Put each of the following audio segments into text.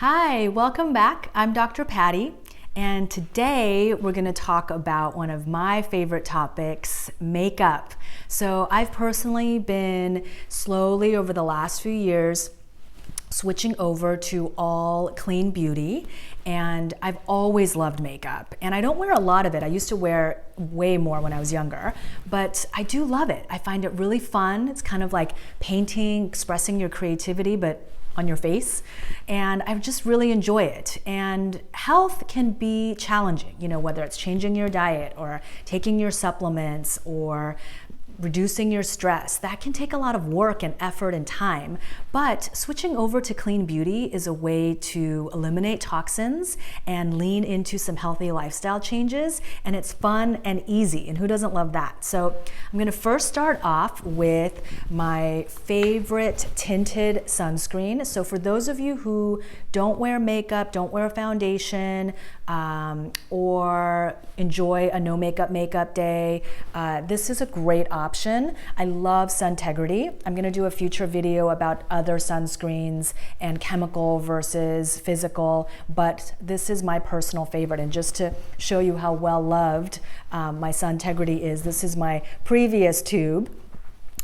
Hi, welcome back. I'm Dr. Patty, and today we're going to talk about one of my favorite topics, makeup. So I've personally been slowly over the last few years switching over to all clean beauty, and I've always loved makeup, and I don't wear a lot of it. I used to wear way more when I was younger, but I do love it. I find it really fun. It's kind of like painting, expressing your creativity, but on your face, and I just really enjoy it. And health can be challenging, whether it's changing your diet or taking your supplements or reducing your stress. That can take a lot of work and effort and time, but switching over to clean beauty is a way to eliminate toxins and lean into some healthy lifestyle changes, and it's fun and easy, and who doesn't love that? So I'm gonna first start off with my favorite tinted sunscreen. So for those of you who don't wear makeup, don't wear foundation, or enjoy a no makeup day, this is a great option. I love Suntegrity. I'm gonna do a future video about other sunscreens and chemical versus physical, but this is my personal favorite. And just to show you how well loved my Suntegrity is, this is my previous tube.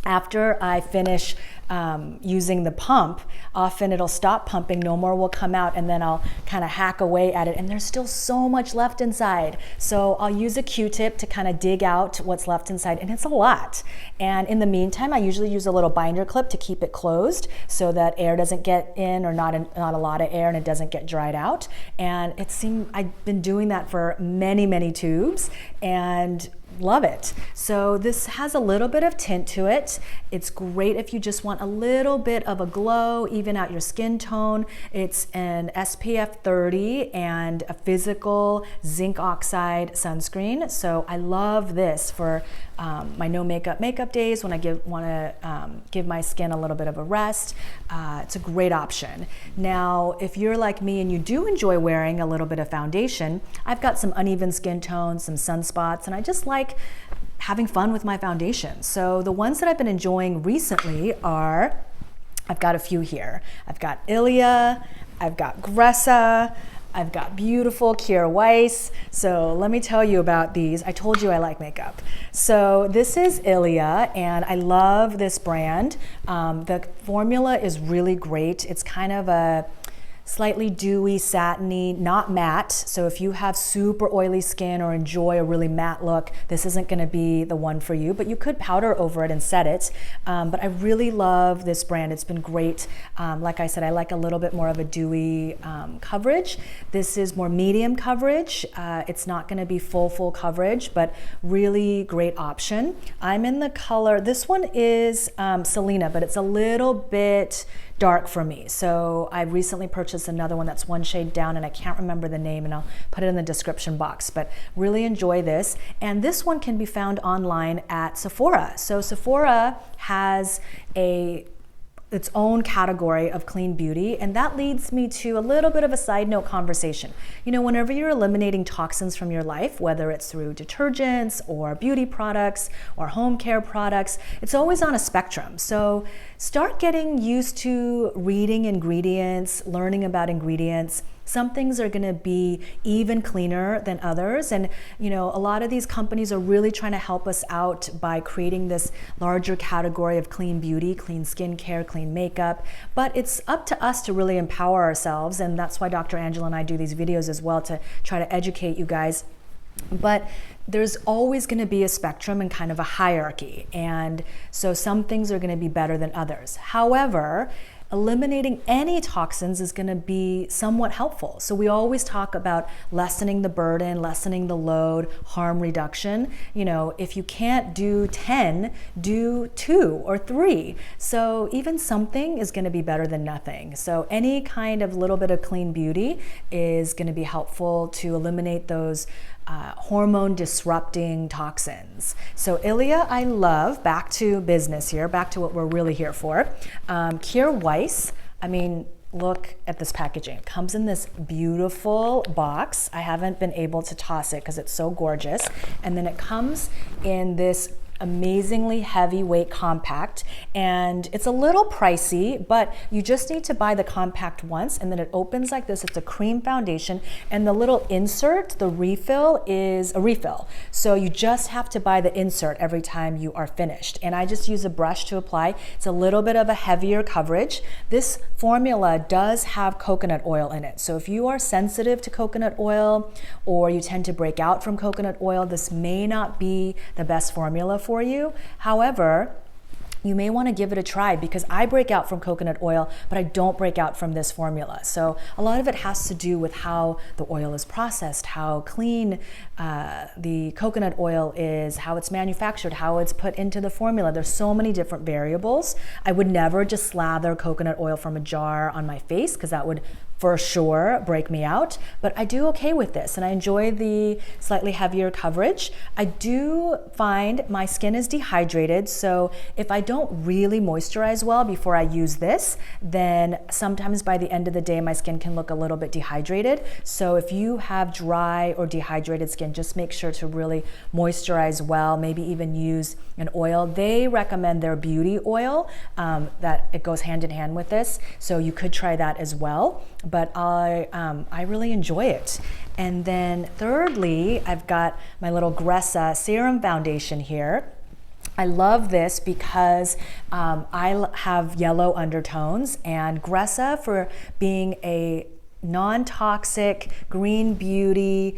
After I finish using the pump, often it'll stop pumping, no more will come out, and then I'll kind of hack away at it, and there's still so much left inside. So I'll use a Q-tip to kind of dig out what's left inside, and it's a lot. And in the meantime, I usually use a little binder clip to keep it closed so that air doesn't get in, or not a lot of air, and it doesn't get dried out. And I've been doing that for many tubes, and love it. So this has a little bit of tint to it. It's great if you just want a little bit of a glow, even out your skin tone. It's an SPF 30 and a physical zinc oxide sunscreen. So I love this for my no makeup days when I want to give my skin a little bit of a rest. It's a great option. Now, if you're like me and you do enjoy wearing a little bit of foundation, I've got some uneven skin tones, some sunspots, and I just like having fun with my foundation. So the ones that I've been enjoying recently are, I've got a few here. I've got Ilia, I've got Gressa, I've got beautiful Kjaer Weiss. So let me tell you about these. I told you I like makeup. So this is Ilia, and I love this brand. The formula is really great. It's kind of a slightly dewy, satiny, not matte. So if you have super oily skin or enjoy a really matte look, this isn't gonna be the one for you, but you could powder over it and set it. But I really love this brand. It's been great. Like I said, I like a little bit more of a dewy coverage. This is more medium coverage. It's not gonna be full coverage, but really great option. I'm in the color, this one is Selena, but it's a little bit dark for me. So I recently purchased another one that's one shade down, and I can't remember the name, and I'll put it in the description box, but really enjoy this. And this one can be found online at Sephora. So Sephora has its own category of clean beauty, and that leads me to a little bit of a side note conversation. Whenever you're eliminating toxins from your life, whether it's through detergents or beauty products or home care products, it's always on a spectrum. So start getting used to reading ingredients, learning about ingredients. Some things are gonna be even cleaner than others. And a lot of these companies are really trying to help us out by creating this larger category of clean beauty, clean skincare, clean makeup. But it's up to us to really empower ourselves. And that's why Dr. Angela and I do these videos as well, to try to educate you guys. But there's always going to be a spectrum and kind of a hierarchy. And so some things are going to be better than others. However, eliminating any toxins is going to be somewhat helpful. So we always talk about lessening the burden, lessening the load, harm reduction. If you can't do 10, do 2 or 3. So even something is going to be better than nothing. So any kind of little bit of clean beauty is going to be helpful to eliminate those hormone disrupting toxins. So Ilia, I love. Back to business here, back to what we're really here for. Kjaer Weiss, look at this packaging. It comes in this beautiful box. I haven't been able to toss it because it's so gorgeous. And then it comes in this amazingly heavyweight compact, and it's a little pricey, but you just need to buy the compact once, and then it opens like this. It's a cream foundation, and the little insert, the refill, is a refill. So you just have to buy the insert every time you are finished. And I just use a brush to apply. It's a little bit of a heavier coverage. This formula does have coconut oil in it. So if you are sensitive to coconut oil, or you tend to break out from coconut oil, this may not be the best formula for you. However, you may want to give it a try, because I break out from coconut oil, but I don't break out from this formula. So a lot of it has to do with how the oil is processed, how clean the coconut oil is, how it's manufactured, how it's put into the formula. There's so many different variables. I would never just slather coconut oil from a jar on my face, because that would for sure break me out, but I do okay with this, and I enjoy the slightly heavier coverage. I do find my skin is dehydrated, so if I don't really moisturize well before I use this, then sometimes by the end of the day my skin can look a little bit dehydrated. So if you have dry or dehydrated skin, just make sure to really moisturize well, maybe even use an oil. They recommend their beauty oil, that it goes hand in hand with this, so you could try that as well. But I really enjoy it. And then thirdly, I've got my little Gressa Serum Foundation here. I love this because I have yellow undertones, and Gressa, for being a non-toxic, green beauty,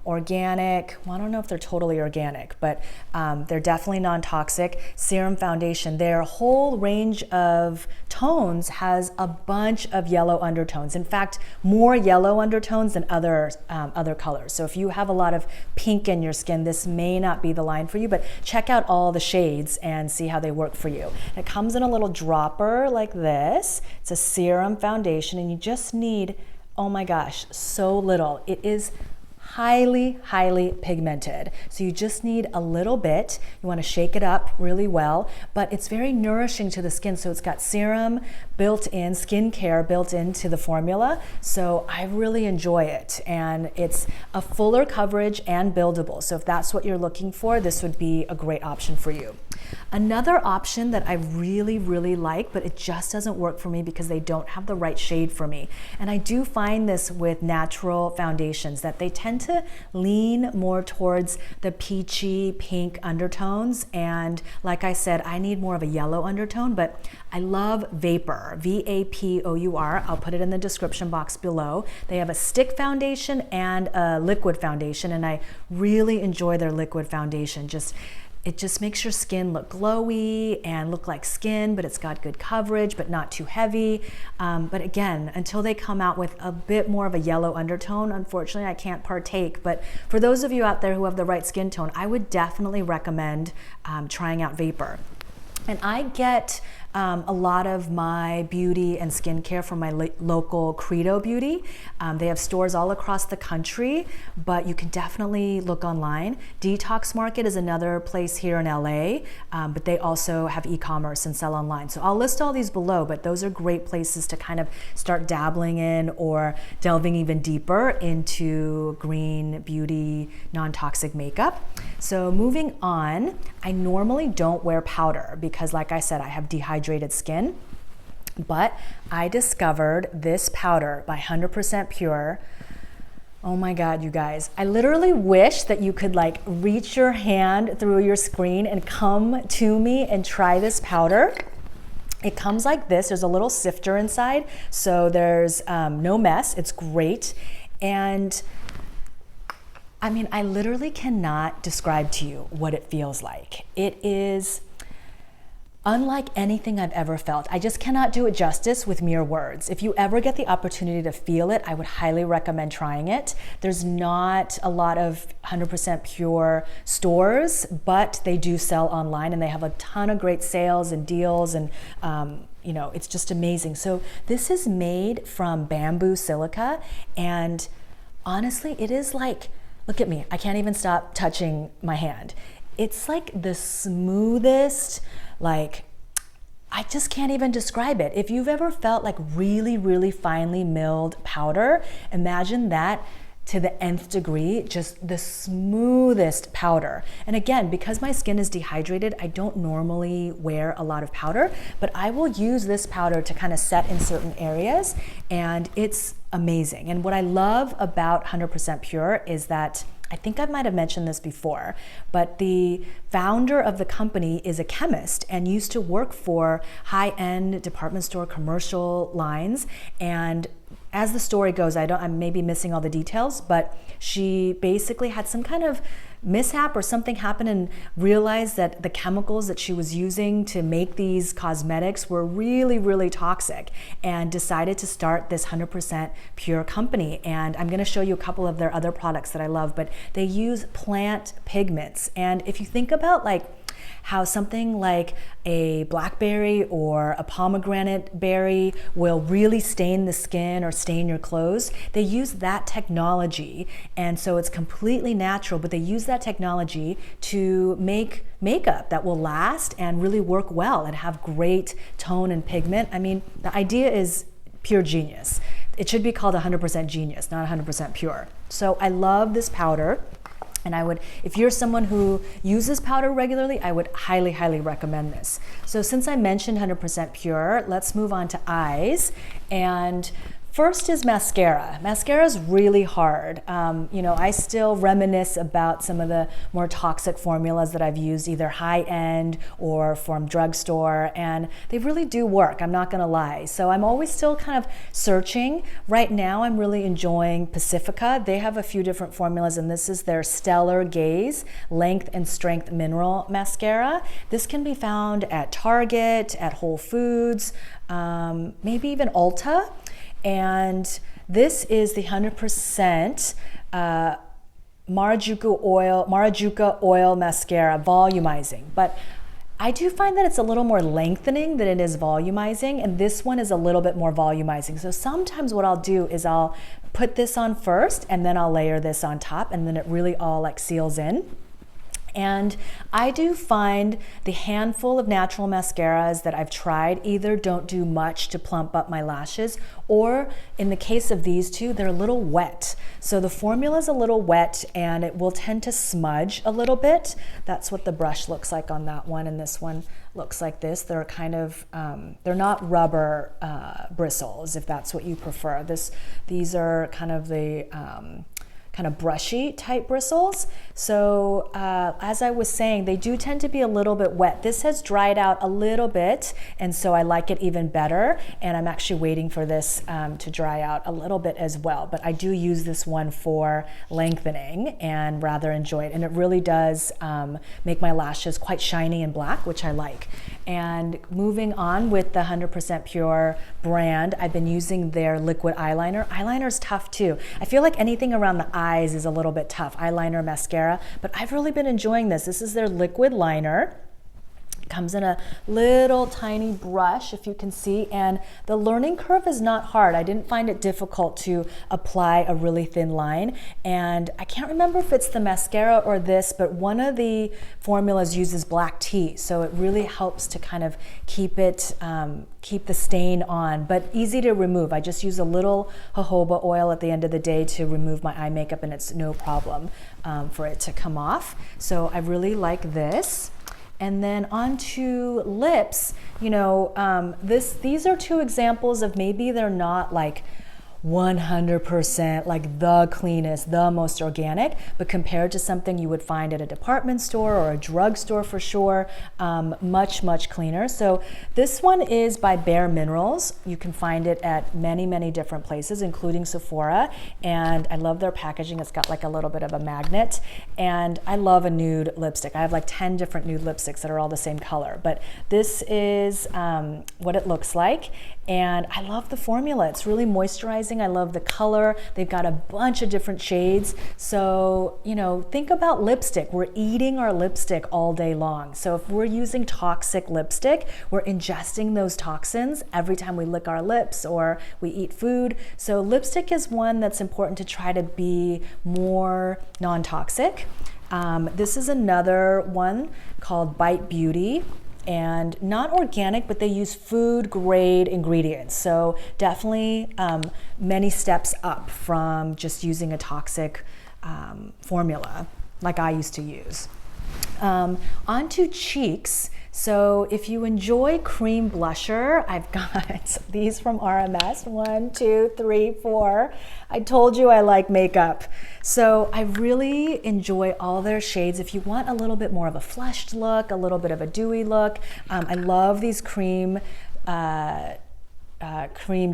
organic, well, I don't know if they're totally organic, but they're definitely non-toxic serum foundation. Their whole range of tones has a bunch of yellow undertones. In fact, more yellow undertones than other colors. So if you have a lot of pink in your skin, this may not be the line for you, but check out all the shades and see how they work for you. It comes in a little dropper like this. It's a serum foundation, and you just need, oh my gosh, so little. It is highly, highly pigmented. So you just need a little bit. You want to shake it up really well, but it's very nourishing to the skin. So it's got serum built in, skincare built into the formula. So I really enjoy it. And it's a fuller coverage and buildable. So if that's what you're looking for, this would be a great option for you. Another option that I really, really like, but it just doesn't work for me because they don't have the right shade for me. And I do find this with natural foundations, that they tend to lean more towards the peachy pink undertones. And like I said, I need more of a yellow undertone, but I love Vapour, V-A-P-O-U-R. I'll put it in the description box below. They have a stick foundation and a liquid foundation, and I really enjoy their liquid foundation. It just makes your skin look glowy and look like skin, but it's got good coverage, but not too heavy. But again, until they come out with a bit more of a yellow undertone, unfortunately, I can't partake. But for those of you out there who have the right skin tone, I would definitely recommend trying out Vapour. And I get a lot of my beauty and skincare from my local Credo Beauty. They have stores all across the country, but you can definitely look online. Detox Market is another place here in LA, but they also have e-commerce and sell online. So I'll list all these below, but those are great places to kind of start dabbling in or delving even deeper into green beauty, non-toxic makeup. So moving on, I normally don't wear powder because, like I said, I have dehydrated skin, but I discovered this powder by 100% Pure. Oh my God, you guys. I literally wish that you could like reach your hand through your screen and come to me and try this powder. It comes like this. There's a little sifter inside, so there's no mess. It's great. And I mean, I literally cannot describe to you what it feels like. It is unlike anything I've ever felt. I just cannot do it justice with mere words. If you ever get the opportunity to feel it, I would highly recommend trying it. There's not a lot of 100% Pure stores, but they do sell online, and they have a ton of great sales and deals, and you know, it's just amazing. So this is made from bamboo silica, and honestly, it is like, look at me, I can't even stop touching my hand. It's like the smoothest, like, I just can't even describe it. If you've ever felt like really, really finely milled powder, imagine that to the nth degree, just the smoothest powder. And again, because my skin is dehydrated, I don't normally wear a lot of powder, but I will use this powder to kind of set in certain areas, and it's amazing. And what I love about 100% Pure is that, I think I might have mentioned this before, but the founder of the company is a chemist and used to work for high-end department store commercial lines. And as the story goes, I'm maybe missing all the details, but she basically had some kind of mishap or something happen and realized that the chemicals that she was using to make these cosmetics were really, really toxic, and decided to start this 100% Pure company. And I'm going to show you a couple of their other products that I love, but they use plant pigments. And if you think about like how something like a blackberry or a pomegranate berry will really stain the skin or stain your clothes, they use that technology, and so it's completely natural, but they use that technology to make makeup that will last and really work well and have great tone and pigment. I mean, the idea is pure genius. It should be called 100% genius, not 100% pure. So I love this powder. And I would, if you're someone who uses powder regularly, I would highly, highly recommend this. So since I mentioned 100% Pure, let's move on to eyes. And first is mascara. Mascara is really hard. You know, I still reminisce about some of the more toxic formulas that I've used, either high-end or from drugstore, and they really do work, I'm not gonna lie. So I'm always still kind of searching. Right now, I'm really enjoying Pacifica. They have a few different formulas, and this is their Stellar Gaze Length and Strength Mineral Mascara. This can be found at Target, at Whole Foods, maybe even Ulta. And this is the 100% Marajuca oil mascara, volumizing. But I do find that it's a little more lengthening than it is volumizing, and this one is a little bit more volumizing. So sometimes what I'll do is I'll put this on first, and then I'll layer this on top, and then it really all like seals in. And I do find the handful of natural mascaras that I've tried either don't do much to plump up my lashes, or in the case of these two, they're a little wet. So the formula is a little wet and it will tend to smudge a little bit. That's what the brush looks like on that one, and this one looks like this. They're kind of, they're not rubber bristles, if that's what you prefer. These are kind of the kind of brushy type bristles. So as I was saying, they do tend to be a little bit wet. This has dried out a little bit, and so I like it even better, and I'm actually waiting for this to dry out a little bit as well. But I do use this one for lengthening and rather enjoy it, and it really does make my lashes quite shiny and black, which I like. And moving on with the 100% Pure brand, I've been using their liquid eyeliner. Eyeliner is tough too. I feel like anything around the eyes is a little bit tough, eyeliner, mascara, but I've really been enjoying this. This is their liquid liner. Comes in a little tiny brush, if you can see, and the learning curve is not hard. I didn't find it difficult to apply a really thin line, and I can't remember if it's the mascara or this, but one of the formulas uses black tea, so it really helps to kind of keep it, keep the stain on, but easy to remove. I just use a little jojoba oil at the end of the day to remove my eye makeup, and it's no problem for it to come off. So I really like this. And then onto lips, you know, these are two examples of maybe they're not like 100% like the cleanest, the most organic, but compared to something you would find at a department store or a drugstore for sure, much, much cleaner. So this one is by Bare Minerals. You can find it at many, many different places, including Sephora. And I love their packaging. It's got like a little bit of a magnet. And I love a nude lipstick. I have like 10 different nude lipsticks that are all the same color. But this is what it looks like. And I love the formula. It's really moisturizing. I love the color. They've got a bunch of different shades. So, you know, think about lipstick. We're eating our lipstick all day long. So if we're using toxic lipstick, we're ingesting those toxins every time we lick our lips or we eat food. So lipstick is one that's important to try to be more non-toxic. This is another one called Bite Beauty. and not organic, but they use food grade ingredients. So definitely many steps up from just using a toxic formula like I used to use. Onto cheeks. So if you enjoy cream blusher, I've got these from RMS, 1, 2, 3, 4. I told you I like makeup. So I really enjoy all their shades. If you want a little bit more of a flushed look, a little bit of a dewy look, I love these cream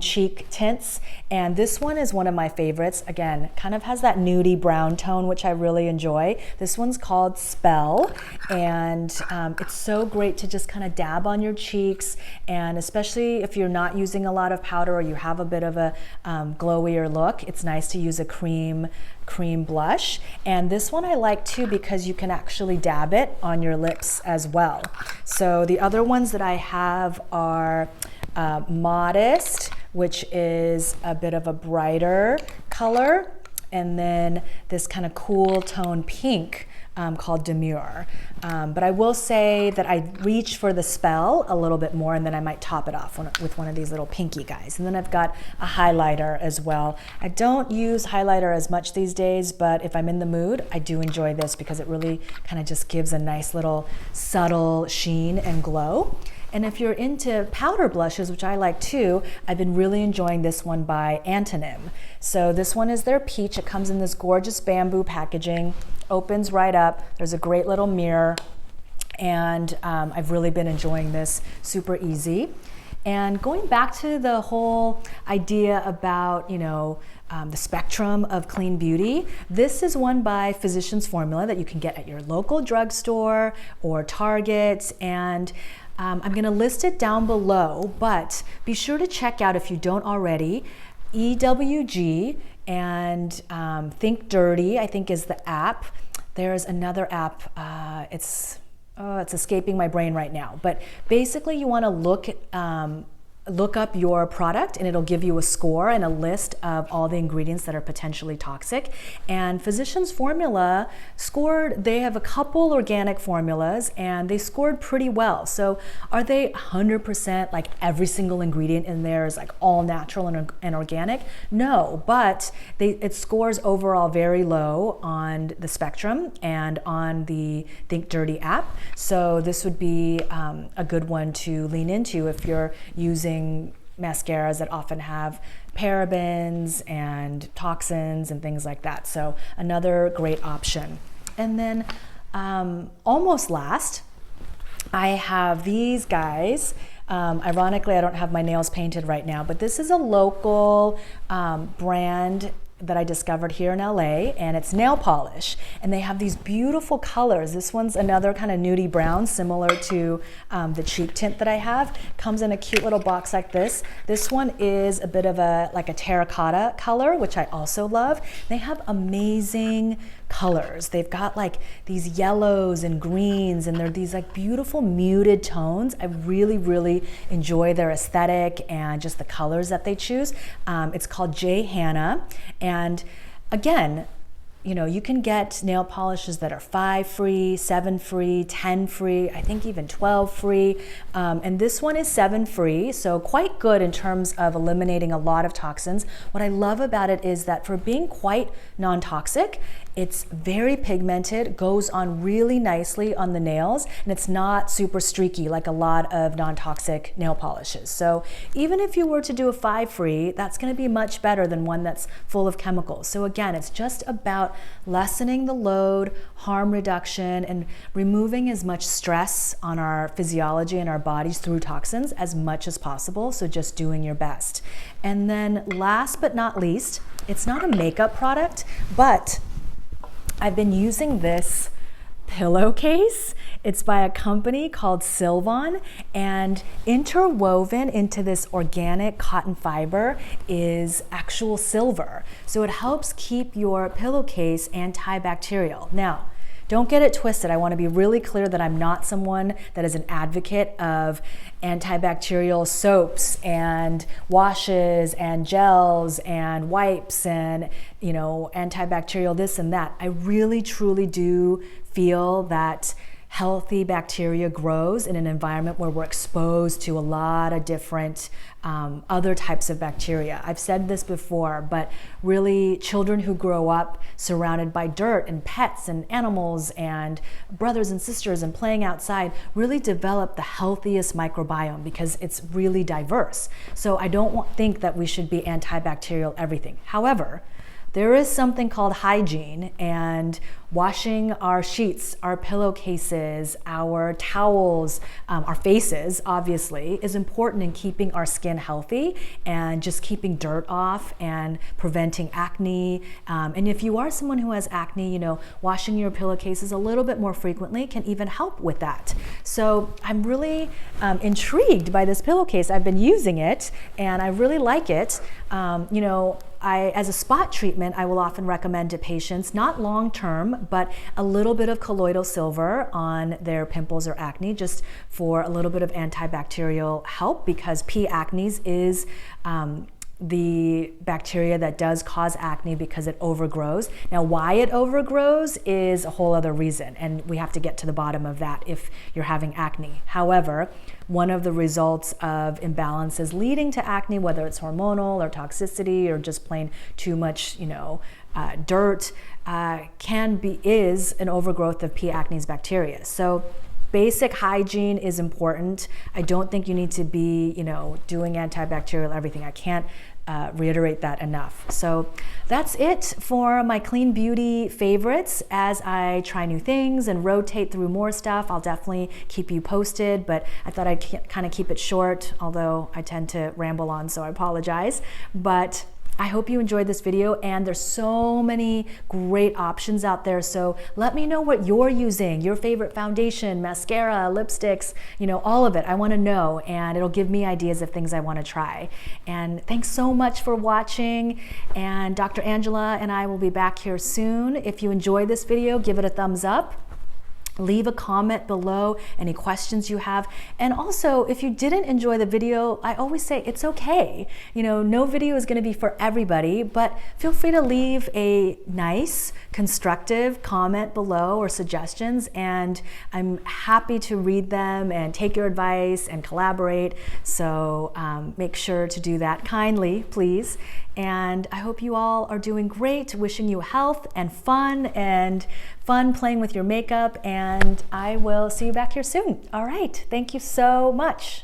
cheek tints, and this one is one of my favorites. Again, kind of has that nudie brown tone, which I really enjoy. This one's called Spell, and it's so great to just kind of dab on your cheeks, and especially if you're not using a lot of powder or you have a bit of a glowier look, it's nice to use a cream blush. And this one I like too because you can actually dab it on your lips as well. So the other ones that I have are Modest, which is a bit of a brighter color, and then this kind of cool tone pink called Demure. But I will say that I reach for the Spell a little bit more, and then I might top it off with one of these little pinky guys. And then I've got a highlighter as well. I don't use highlighter as much these days, but if I'm in the mood, I do enjoy this because it really kind of just gives a nice little subtle sheen and glow. And if you're into powder blushes, which I like too, I've been really enjoying this one by Antonym. So this one is their Peach. It comes in this gorgeous bamboo packaging, opens right up. There's a great little mirror, and I've really been enjoying this, super easy. And going back to the whole idea about, the spectrum of clean beauty, this is one by Physicians Formula that you can get at your local drugstore or Target, and I'm going to list it down below, but be sure to check out, if you don't already, EWG and Think Dirty, I think is the app. There's another app, it's escaping my brain right now, but basically you want to look up your product and it'll give you a score and a list of all the ingredients that are potentially toxic. And Physicians Formula they have a couple organic formulas and they scored pretty well. So are they 100% like every single ingredient in there is like all natural and organic? No, but it scores overall very low on the spectrum and on the Think Dirty app. So this would be a good one to lean into if you're using mascaras that often have parabens and toxins and things like that. So another great option. And then almost last, I have these guys. Ironically, I don't have my nails painted right now, but this is a local brand that I discovered here in LA, and it's Nailpolish, and they have these beautiful colors. This one's another kind of nudie brown, similar to the cheek tint that I have. Comes in a cute little box like this. This one is a bit of like a terracotta color, which I also love. They have amazing colors. They've got like these yellows and greens, and they're these like beautiful muted tones. I really, really enjoy their aesthetic and just the colors that they choose. It's called J. Hannah, and again, you can get nail polishes that are 5 free, 7 free, 10 free, I think even 12 free. And this one is 7 free, so quite good in terms of eliminating a lot of toxins. What I love about it is that for being quite non-toxic, it's very pigmented, goes on really nicely on the nails, and it's not super streaky like a lot of non-toxic nail polishes. So even if you were to do a 5 free, that's going to be much better than one that's full of chemicals. So again, it's just about lessening the load, harm reduction, and removing as much stress on our physiology and our bodies through toxins as much as possible. So just doing your best. And then last but not least, it's not a makeup product, but I've been using this pillowcase. It's by a company called Silvon, and interwoven into this organic cotton fiber is actual silver. So it helps keep your pillowcase antibacterial. Now, don't get it twisted. I want to be really clear that I'm not someone that is an advocate of antibacterial soaps and washes and gels and wipes and, antibacterial this and that. I really, truly do feel that healthy bacteria grows in an environment where we're exposed to a lot of different other types of bacteria. I've said this before, but really children who grow up surrounded by dirt and pets and animals and brothers and sisters and playing outside really develop the healthiest microbiome because it's really diverse. So I don't think that we should be antibacterial everything. However, there is something called hygiene, and washing our sheets, our pillowcases, our towels, our faces, obviously, is important in keeping our skin healthy and just keeping dirt off and preventing acne. And if you are someone who has acne, washing your pillowcases a little bit more frequently can even help with that. So I'm really intrigued by this pillowcase. I've been using it and I really like it. As a spot treatment, I will often recommend to patients, not long term, but a little bit of colloidal silver on their pimples or acne, just for a little bit of antibacterial help, because P. acnes is the bacteria that does cause acne because it overgrows. Now, why it overgrows is a whole other reason, and we have to get to the bottom of that if you're having acne. However, one of the results of imbalances leading to acne, whether it's hormonal or toxicity or just plain too much, dirt, is an overgrowth of P. acnes bacteria. So basic hygiene is important. I don't think you need to be, doing antibacterial everything. I can't reiterate that enough. So that's it for my clean beauty favorites. As I try new things and rotate through more stuff, I'll definitely keep you posted, but I thought I'd kind of keep it short, although I tend to ramble on, so I apologize. But I hope you enjoyed this video, and there's so many great options out there. So let me know what you're using, your favorite foundation, mascara, lipsticks, all of it. I want to know, and it'll give me ideas of things I want to try. And thanks so much for watching. And Dr. Angela and I will be back here soon. If you enjoyed this video, give it a thumbs up. Leave a comment below, any questions you have. And also, if you didn't enjoy the video, I always say it's okay. No video is going to be for everybody, but feel free to leave a nice, constructive comment below or suggestions, and I'm happy to read them and take your advice and collaborate. So make sure to do that kindly, please. And I hope you all are doing great. Wishing you health and fun playing with your makeup, and I will see you back here soon. All right, thank you so much.